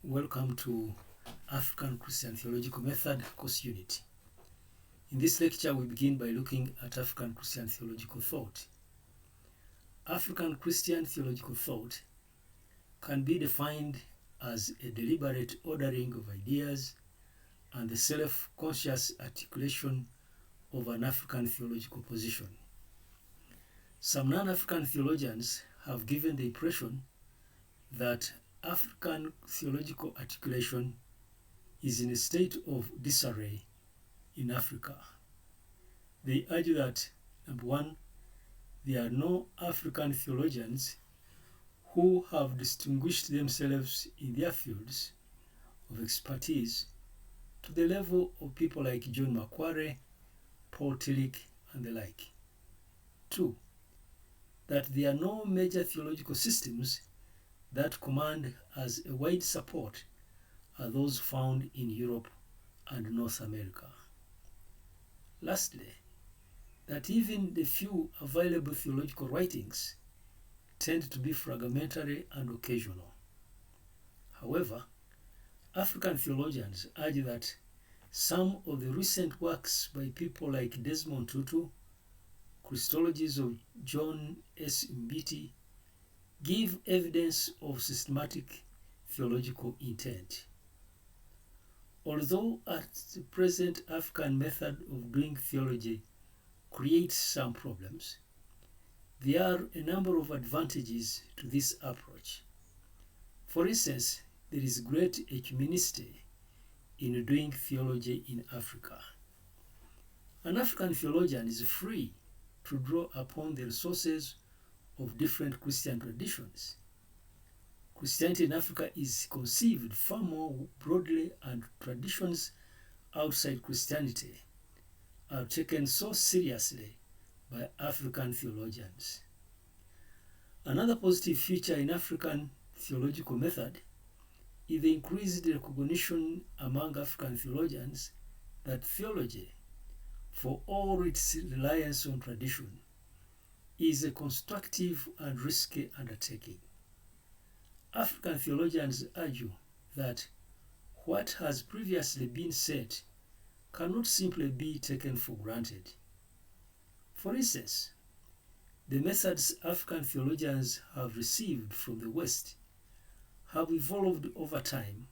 Welcome to African Christian Theological Method course unit. In this lecture, we begin by looking at African Christian theological thought. African Christian theological thought can be defined as a deliberate ordering of ideas and the self-conscious articulation of an African theological position. Some non-African theologians have given the impression that African theological articulation is in a state of disarray in Africa. They argue that, number one, there are no African theologians who have distinguished themselves in their fields of expertise to the level of people like John Macquarie, Paul Tillich, and the like. Two, that there are no major theological systems that command as a wide support are those found in Europe and North America. Lastly, that even the few available theological writings tend to be fragmentary and occasional. However, African theologians argue that some of the recent works by people like Desmond Tutu, Christologies of John S. Mbiti, give evidence of systematic theological intent. Although at the present African method of doing theology creates some problems, there are a number of advantages to this approach. For instance, there is great ecumenicity in doing theology in Africa. An African theologian is free to draw upon the resources of different Christian traditions. Christianity in Africa is conceived far more broadly, and traditions outside Christianity are taken so seriously by African theologians. Another positive feature in African theological method is the increased recognition among African theologians that theology, for all its reliance on tradition, is a constructive and risky undertaking. African theologians argue that what has previously been said cannot simply be taken for granted. For instance, the methods African theologians have received from the West have evolved over time,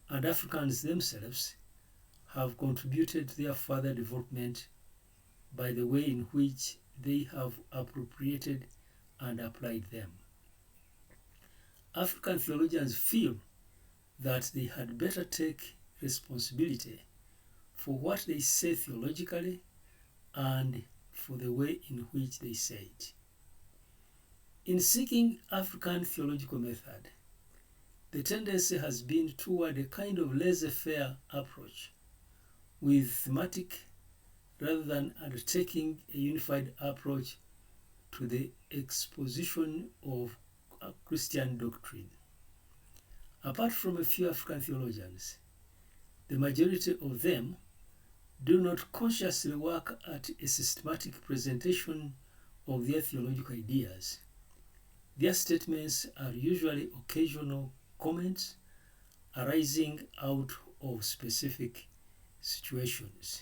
and Africans themselves have contributed to their further development by the way in which they have appropriated and applied them. African theologians feel that they had better take responsibility for what they say theologically and for the way in which they say it. In seeking African theological method, the tendency has been toward a kind of laissez-faire approach with thematic rather than undertaking a unified approach to the exposition of Christian doctrine. Apart from a few African theologians, the majority of them do not consciously work at a systematic presentation of their theological ideas. Their statements are usually occasional comments arising out of specific situations.